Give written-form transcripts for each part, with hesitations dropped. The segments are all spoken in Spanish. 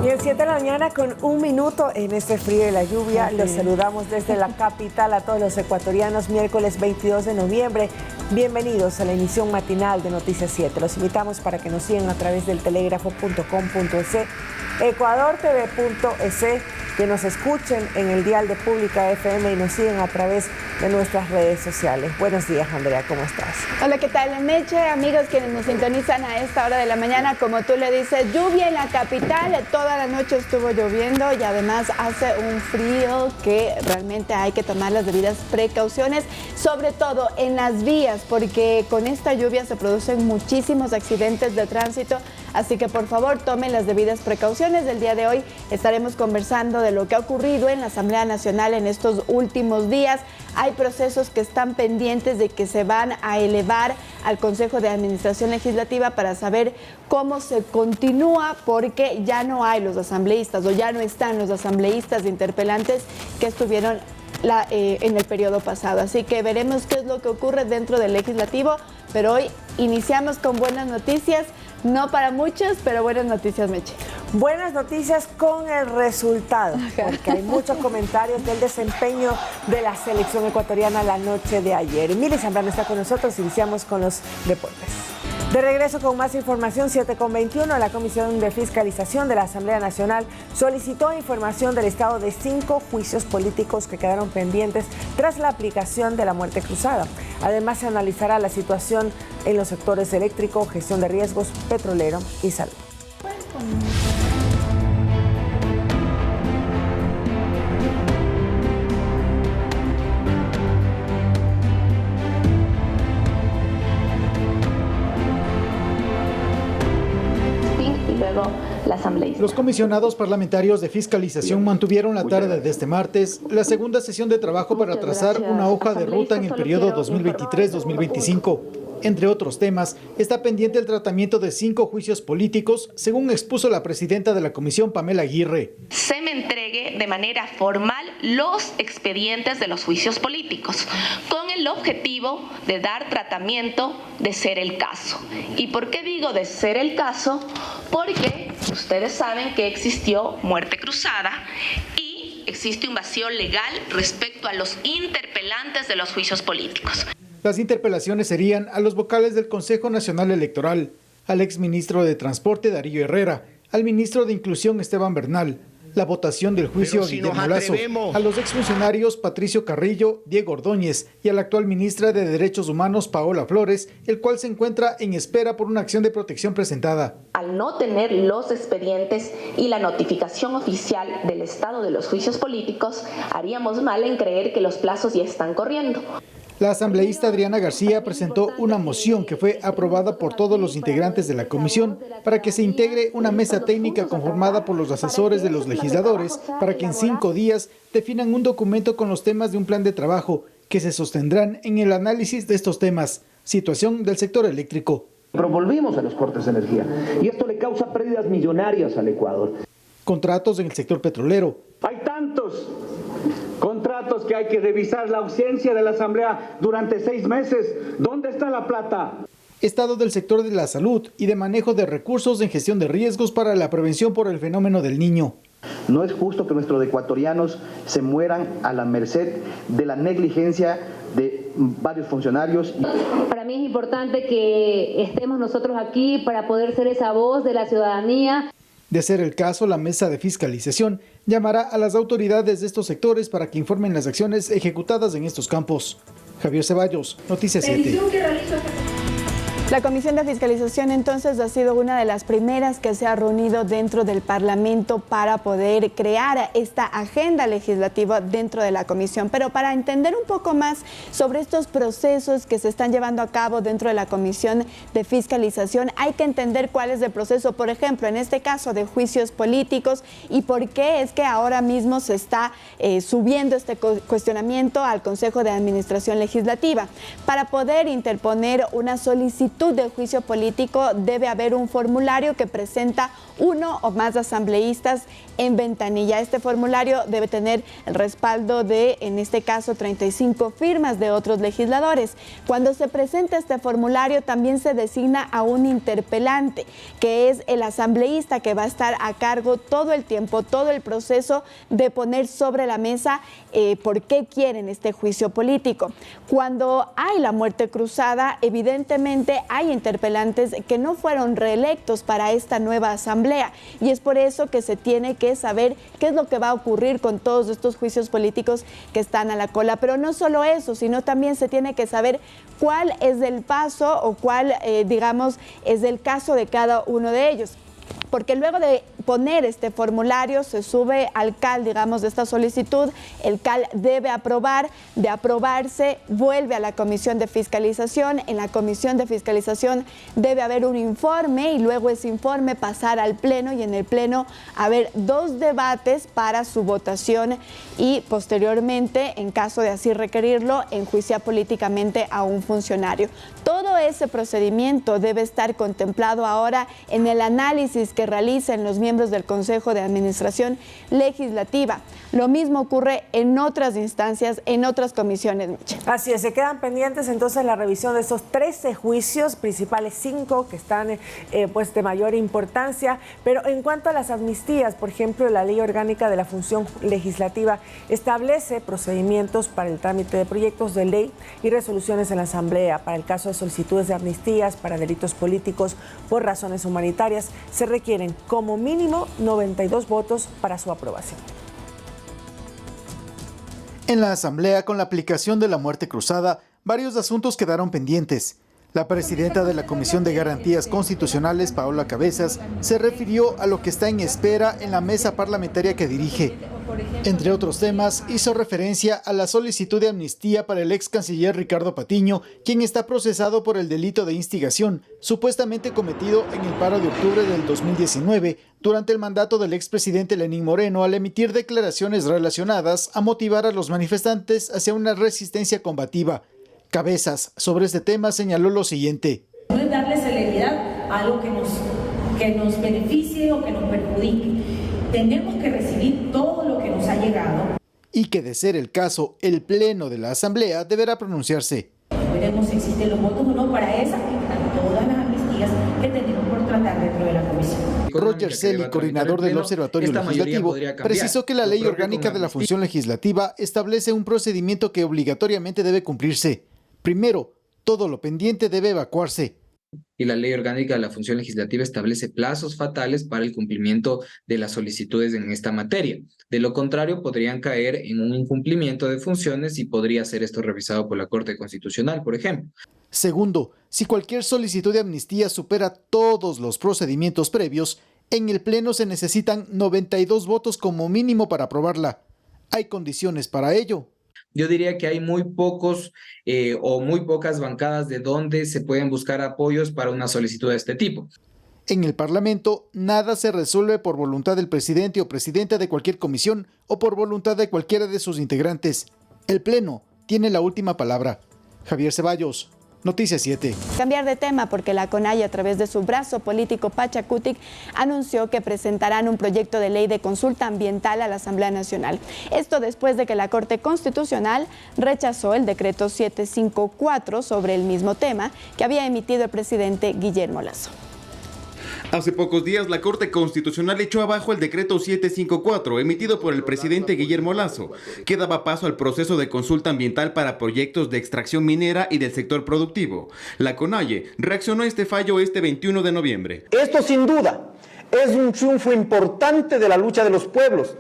Y en 7 de la mañana con 1 minuto en este frío y la lluvia, los saludamos desde la capital a todos los ecuatorianos, miércoles 22 de noviembre. Bienvenidos a la emisión matinal de Noticias 7. Los invitamos para que nos sigan a través del telégrafo.com.es, ecuadortv.es, que nos escuchen en el dial de Pública FM y nos sigan a través de nuestras redes sociales. Buenos días, Andrea, ¿cómo estás? Hola, ¿qué tal, Meche? Amigos quienes nos sintonizan a esta hora de la mañana, como tú le dices, lluvia en la capital, toda la noche estuvo lloviendo y además hace un frío que realmente hay que tomar las debidas precauciones, sobre todo en las vías, porque con esta lluvia se producen muchísimos accidentes de tránsito, así que por favor tomen las debidas precauciones. Del día de hoy estaremos conversando de lo que ha ocurrido en la Asamblea Nacional en estos últimos días. Hay procesos que están pendientes de que se van a elevar al Consejo de Administración Legislativa para saber cómo se continúa, porque ya no hay los asambleístas o ya no están los asambleístas interpelantes que estuvieron en el periodo pasado. Así que veremos qué es lo que ocurre dentro del legislativo, pero hoy iniciamos con buenas noticias, no para muchos, pero buenas noticias, Meche. Buenas noticias con el resultado, porque hay muchos comentarios del desempeño de la selección ecuatoriana la noche de ayer. Mili Zambrano está con nosotros, iniciamos con los deportes. De regreso con más información, 7:21, la Comisión de Fiscalización de la Asamblea Nacional solicitó información del estado de 5 juicios políticos que quedaron pendientes tras la aplicación de la muerte cruzada. Además, se analizará la situación en los sectores eléctrico, gestión de riesgos, petrolero y salud. Los comisionados parlamentarios de fiscalización mantuvieron la tarde de este martes la segunda sesión de trabajo para trazar una hoja de ruta en el periodo 2023-2025. Entre otros temas, está pendiente el tratamiento de 5 juicios políticos, según expuso la presidenta de la comisión, Pamela Aguirre. Se me entregue de manera formal los expedientes de los juicios políticos, con el objetivo de dar tratamiento de ser el caso. ¿Y por qué digo de ser el caso? Porque ustedes saben que existió muerte cruzada y existe un vacío legal respecto a los interpelantes de los juicios políticos. Las interpelaciones serían a los vocales del Consejo Nacional Electoral, al exministro de Transporte Darío Herrera, al ministro de Inclusión Esteban Bernal, la votación del juicio Guillermo Lazo, a los exfuncionarios Patricio Carrillo, Diego Ordóñez y a la actual ministra de Derechos Humanos, Paola Flores, el cual se encuentra en espera por una acción de protección presentada. Al no tener los expedientes y la notificación oficial del estado de los juicios políticos, haríamos mal en creer que los plazos ya están corriendo. La asambleísta Adriana García presentó una moción que fue aprobada por todos los integrantes de la comisión para que se integre una mesa técnica conformada por los asesores de los legisladores para que en 5 días definan un documento con los temas de un plan de trabajo que se sostendrán en el análisis de estos temas. Situación del sector eléctrico. Pero volvimos a los cortes de energía y esto le causa pérdidas millonarias al Ecuador. Contratos en el sector petrolero. Hay tantos contratos que hay que revisar. La ausencia de la Asamblea durante 6 meses. ¿Dónde está la plata? Estado del sector de la salud y de manejo de recursos en gestión de riesgos para la prevención por el fenómeno del Niño. No es justo que nuestros ecuatorianos se mueran a la merced de la negligencia de varios funcionarios. Para mí es importante que estemos nosotros aquí para poder ser esa voz de la ciudadanía. De ser el caso, la mesa de fiscalización llamará a las autoridades de estos sectores para que informen las acciones ejecutadas en estos campos. Javier Ceballos, Noticias 7. La Comisión de Fiscalización entonces ha sido una de las primeras que se ha reunido dentro del Parlamento para poder crear esta agenda legislativa dentro de la comisión. Pero para entender un poco más sobre estos procesos que se están llevando a cabo dentro de la Comisión de Fiscalización, hay que entender cuál es el proceso, por ejemplo, en este caso de juicios políticos, y por qué es que ahora mismo se está subiendo este cuestionamiento al Consejo de Administración Legislativa. Para poder interponer una solicitud de juicio político debe haber un formulario que presenta uno o más asambleístas en ventanilla. Este formulario debe tener el respaldo de, en este caso, 35 firmas de otros legisladores. Cuando se presenta este formulario, también se designa a un interpelante, que es el asambleísta que va a estar a cargo todo el tiempo, todo el proceso de poner sobre la mesa por qué quieren este juicio político. Cuando hay la muerte cruzada, evidentemente hay interpelantes que no fueron reelectos para esta nueva asamblea, y es por eso que se tiene que saber qué es lo que va a ocurrir con todos estos juicios políticos que están a la cola. Pero no solo eso, sino también se tiene que saber cuál es el paso o cuál, digamos, es el caso de cada uno de ellos. Porque luego de poner este formulario se sube al CAL, digamos, de esta solicitud, el CAL debe aprobar, de aprobarse vuelve a la comisión de fiscalización, en la comisión de fiscalización debe haber un informe y luego ese informe pasar al pleno y en el pleno haber 2 debates para su votación y posteriormente, en caso de así requerirlo, enjuiciar políticamente a un funcionario. Todo ese procedimiento debe estar contemplado ahora en el análisis que realicen los miembros del Consejo de Administración Legislativa. Lo mismo ocurre en otras instancias, en otras comisiones, Michelle. Así es, se quedan pendientes entonces la revisión de esos 13 juicios, principales 5 que están pues de mayor importancia. Pero en cuanto a las amnistías, por ejemplo, la Ley Orgánica de la Función Legislativa establece procedimientos para el trámite de proyectos de ley y resoluciones en la Asamblea. Para el caso de solicitudes de amnistías para delitos políticos por razones humanitarias, se requieren como mínimo 92 votos para su aprobación. En la Asamblea, con la aplicación de la muerte cruzada, varios asuntos quedaron pendientes. La presidenta de la Comisión de Garantías Constitucionales, Paola Cabezas, se refirió a lo que está en espera en la mesa parlamentaria que dirige. Entre otros temas, hizo referencia a la solicitud de amnistía para el ex canciller Ricardo Patiño, quien está procesado por el delito de instigación, supuestamente cometido en el paro de octubre del 2019, durante el mandato del expresidente Lenín Moreno, al emitir declaraciones relacionadas a motivar a los manifestantes hacia una resistencia combativa. Cabezas, sobre este tema, señaló lo siguiente. No es darle celeridad a algo que nos beneficie o que nos perjudique. Tenemos que recibir todo lo que nos ha llegado. Y que, de ser el caso, el Pleno de la Asamblea deberá pronunciarse. Veremos si existen los votos o no para esas que están todas las amnistías que tenemos por tratar dentro de la comisión. Roger Celi, coordinador del Observatorio Legislativo, precisó que la Ley Orgánica de la Función Legislativa establece un procedimiento que obligatoriamente debe cumplirse. Primero, todo lo pendiente debe evacuarse. Y la Ley Orgánica de la Función Legislativa establece plazos fatales para el cumplimiento de las solicitudes en esta materia. De lo contrario, podrían caer en un incumplimiento de funciones y podría ser esto revisado por la Corte Constitucional, por ejemplo. Segundo, si cualquier solicitud de amnistía supera todos los procedimientos previos, en el Pleno se necesitan 92 votos como mínimo para aprobarla. ¿Hay condiciones para ello? Yo diría que hay muy pocos o muy pocas bancadas de donde se pueden buscar apoyos para una solicitud de este tipo. En el Parlamento, nada se resuelve por voluntad del presidente o presidenta de cualquier comisión o por voluntad de cualquiera de sus integrantes. El Pleno tiene la última palabra. Javier Ceballos, Noticias 7. Cambiar de tema porque la CONAIE, a través de su brazo político Pachacutic, anunció que presentarán un proyecto de ley de consulta ambiental a la Asamblea Nacional. Esto después de que la Corte Constitucional rechazó el decreto 754 sobre el mismo tema que había emitido el presidente Guillermo Lasso. Hace pocos días, la Corte Constitucional echó abajo el decreto 754 emitido por el presidente Guillermo Lasso, que daba paso al proceso de consulta ambiental para proyectos de extracción minera y del sector productivo. La CONAIE reaccionó a este fallo este 21 de noviembre. Esto sin duda es un triunfo importante de la lucha de los pueblos.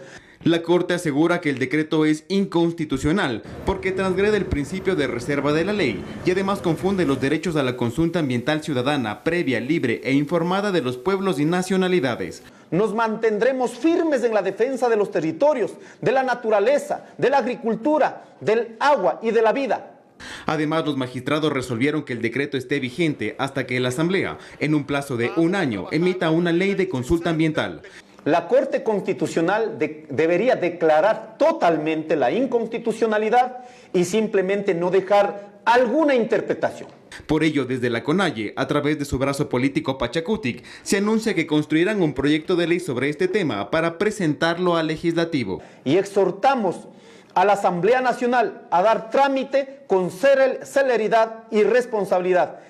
La Corte asegura que el decreto es inconstitucional porque transgrede el principio de reserva de la ley y además confunde los derechos a la consulta ambiental ciudadana, previa, libre e informada de los pueblos y nacionalidades. Nos mantendremos firmes en la defensa de los territorios, de la naturaleza, de la agricultura, del agua y de la vida. Además, los magistrados resolvieron que el decreto esté vigente hasta que la Asamblea, en un plazo de 1 año, emita una ley de consulta ambiental. La Corte Constitucional debería declarar totalmente la inconstitucionalidad y simplemente no dejar alguna interpretación. Por ello, desde la CONAIE, a través de su brazo político Pachacutic, se anuncia que construirán un proyecto de ley sobre este tema para presentarlo al legislativo. Y exhortamos a la Asamblea Nacional a dar trámite con celeridad y responsabilidad.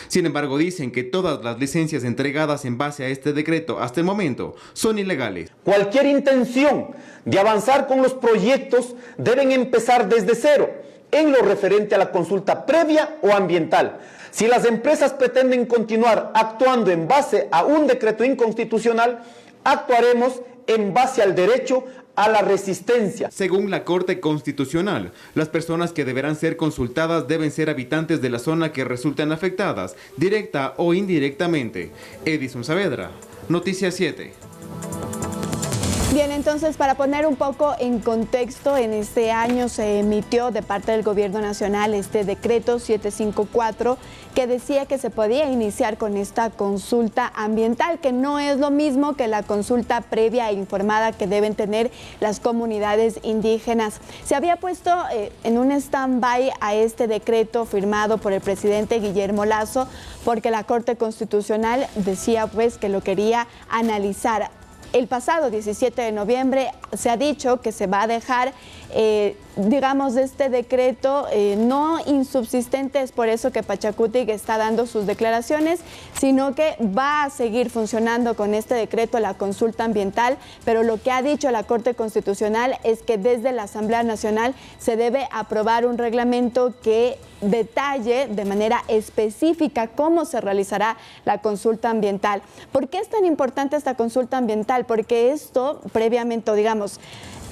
Sin embargo, dicen que todas las licencias entregadas en base a este decreto hasta el momento son ilegales. Cualquier intención de avanzar con los proyectos deben empezar desde cero, en lo referente a la consulta previa o ambiental. Si las empresas pretenden continuar actuando en base a un decreto inconstitucional, actuaremos en base al derecho a la resistencia. Según la Corte Constitucional, las personas que deberán ser consultadas deben ser habitantes de la zona que resulten afectadas, directa o indirectamente. Edison Saavedra, Noticias 7. Bien, entonces para poner un poco en contexto, en este año se emitió de parte del Gobierno Nacional este decreto 754 que decía que se podía iniciar con esta consulta ambiental, que no es lo mismo que la consulta previa e informada que deben tener las comunidades indígenas. Se había puesto en un stand-by a este decreto firmado por el presidente Guillermo Lasso porque la Corte Constitucional decía pues que lo quería analizar. El pasado 17 de noviembre se ha dicho que se va a dejar, digamos, este decreto no insubsistente, es por eso que Pachacutic está dando sus declaraciones, sino que va a seguir funcionando con este decreto la consulta ambiental, pero lo que ha dicho la Corte Constitucional es que desde la Asamblea Nacional se debe aprobar un reglamento que detalle de manera específica cómo se realizará la consulta ambiental. ¿Por qué es tan importante esta consulta ambiental? Porque esto previamente, digamos,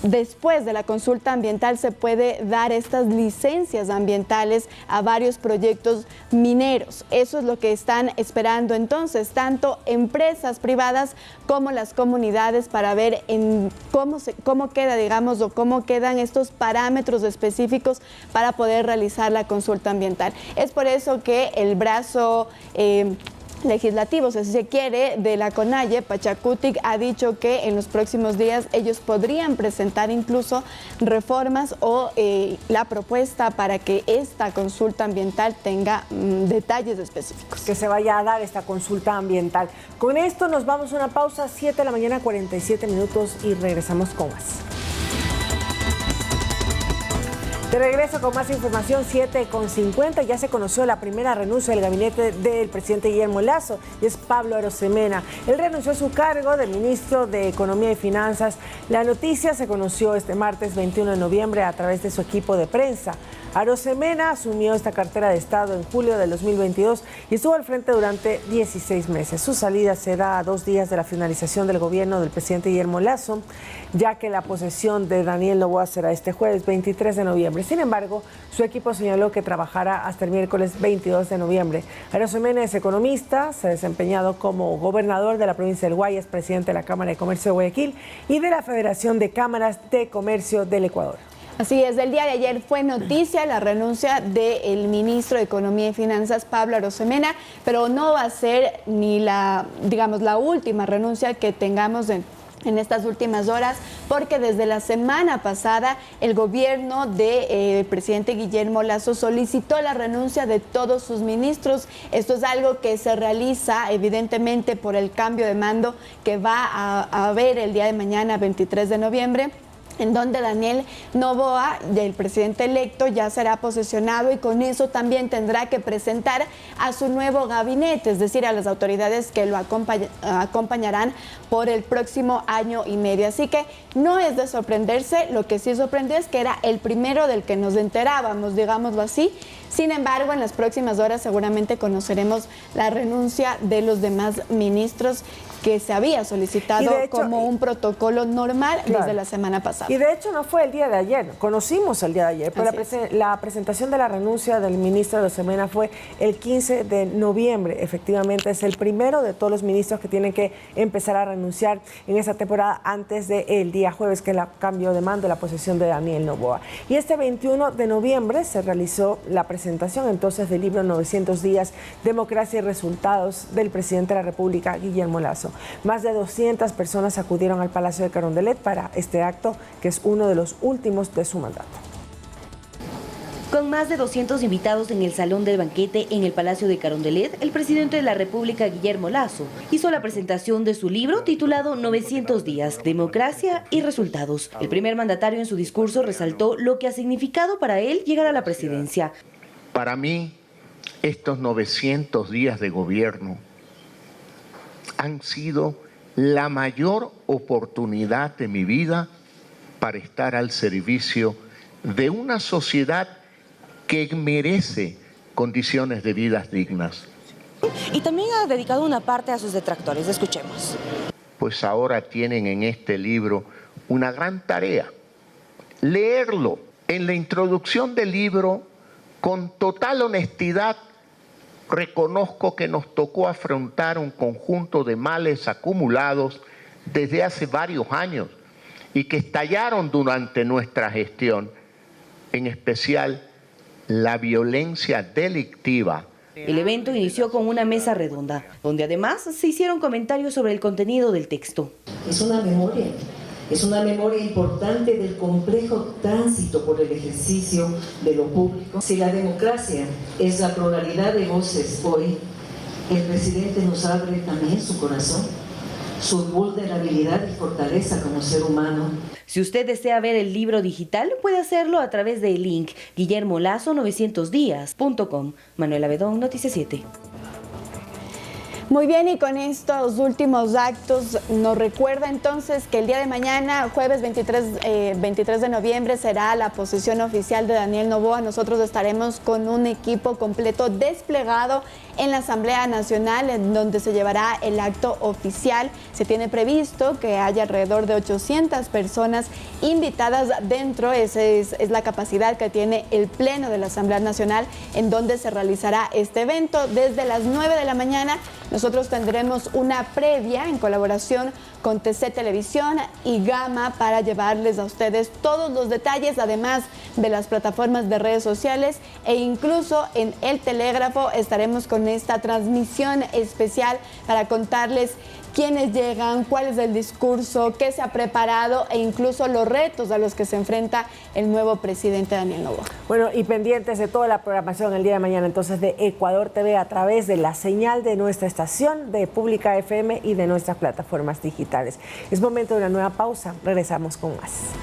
después de la consulta ambiental se puede dar estas licencias ambientales a varios proyectos mineros. Eso es lo que están esperando entonces, tanto empresas privadas como las comunidades para ver en cómo queda, digamos, o cómo quedan estos parámetros específicos para poder realizar la consulta ambiental. Es por eso que el brazo legislativo, si se quiere, de la CONAIE, Pachacutic, ha dicho que en los próximos días ellos podrían presentar incluso reformas o la propuesta para que esta consulta ambiental tenga detalles específicos. Que se vaya a dar esta consulta ambiental. Con esto nos vamos a una pausa, 7 de la mañana, 47 minutos y regresamos con más. De regreso con más información, 7:50. Ya se conoció la primera renuncia del gabinete del presidente Guillermo Lasso y es Pablo Arosemena. Él renunció a su cargo de ministro de Economía y Finanzas. La noticia se conoció este martes 21 de noviembre a través de su equipo de prensa. Arosemena asumió esta cartera de Estado en julio del 2022 y estuvo al frente durante 16 meses. Su salida se da a 2 días de la finalización del gobierno del presidente Guillermo Lasso, ya que la posesión de Daniel Noboa será este jueves 23 de noviembre. Sin embargo, su equipo señaló que trabajará hasta el miércoles 22 de noviembre. Arosemena es economista, se ha desempeñado como gobernador de la provincia del Guayas, presidente de la Cámara de Comercio de Guayaquil y de la Federación de Cámaras de Comercio del Ecuador. Así es, el día de ayer fue noticia la renuncia del ministro de Economía y Finanzas, Pablo Arosemena, pero no va a ser ni la última renuncia que tengamos en estas últimas horas, porque desde la semana pasada el gobierno del presidente Guillermo Lasso solicitó la renuncia de todos sus ministros. Esto es algo que se realiza evidentemente por el cambio de mando que va a haber el día de mañana, 23 de noviembre. En donde Daniel Noboa, el presidente electo, ya será posesionado y con eso también tendrá que presentar a su nuevo gabinete, es decir, a las autoridades que lo acompañarán por el próximo año y medio. Así que no es de sorprenderse, lo que sí sorprendió es que era el primero del que nos enterábamos, digámoslo así. Sin embargo, en las próximas horas seguramente conoceremos la renuncia de los demás ministros que se había solicitado como un protocolo normal desde la semana pasada. Y de hecho no fue el día de ayer, conocimos el día de ayer, pero la presentación de la renuncia del ministro Arosemena fue el 15 de noviembre. Efectivamente es el primero de todos los ministros que tienen que empezar a renunciar en esa temporada antes del día jueves, que es el cambio de mando, la posesión de Daniel Noboa. Y este 21 de noviembre se realizó la presentación entonces del libro 900 días, democracia y resultados del presidente de la República, Guillermo Lasso. Más de 200 personas acudieron al Palacio de Carondelet para este acto, que es uno de los últimos de su mandato. Con más de 200 invitados en el salón del banquete en el Palacio de Carondelet, el presidente de la República, Guillermo Lasso, hizo la presentación de su libro titulado 900 días, democracia y resultados. El primer mandatario en su discurso resaltó lo que ha significado para él llegar a la presidencia. Para mí, estos 900 días de gobierno han sido la mayor oportunidad de mi vida para estar al servicio de una sociedad que merece condiciones de vida dignas. Y también ha dedicado una parte a sus detractores. Escuchemos. Pues ahora tienen en este libro una gran tarea, leerlo. En la introducción del libro, con total honestidad, reconozco que nos tocó afrontar un conjunto de males acumulados desde hace varios años y que estallaron durante nuestra gestión, en especial la violencia delictiva. El evento inició con una mesa redonda, donde además se hicieron comentarios sobre el contenido del texto. Es una memoria importante del complejo tránsito por el ejercicio de lo público. Si la democracia es la pluralidad de voces hoy, el presidente nos abre también su corazón, su vulnerabilidad y fortaleza como ser humano. Si usted desea ver el libro digital, puede hacerlo a través del link guillermolazo900días.com. Manuela Bedón, Noticias 7. Muy bien, y con estos últimos actos nos recuerda entonces que el día de mañana, jueves 23 de noviembre, será la posesión oficial de Daniel Noboa. Nosotros estaremos con un equipo completo desplegado en la Asamblea Nacional, en donde se llevará el acto oficial. Se tiene previsto que haya alrededor de 800 personas invitadas dentro. Esa es la capacidad que tiene el Pleno de la Asamblea Nacional, en donde se realizará este evento. Desde las 9 de la mañana nosotros tendremos una previa en colaboración con TC Televisión y Gama para llevarles a ustedes todos los detalles, además de las plataformas de redes sociales, e incluso en El Telégrafo estaremos con esta transmisión especial para contarles quiénes llegan, cuál es el discurso, qué se ha preparado e incluso los retos a los que se enfrenta el nuevo presidente Daniel Noboa. Bueno, y pendientes de toda la programación el día de mañana entonces de Ecuador TV a través de la señal de nuestra estación de Pública FM y de nuestras plataformas digitales. Es momento de una nueva pausa, regresamos con más.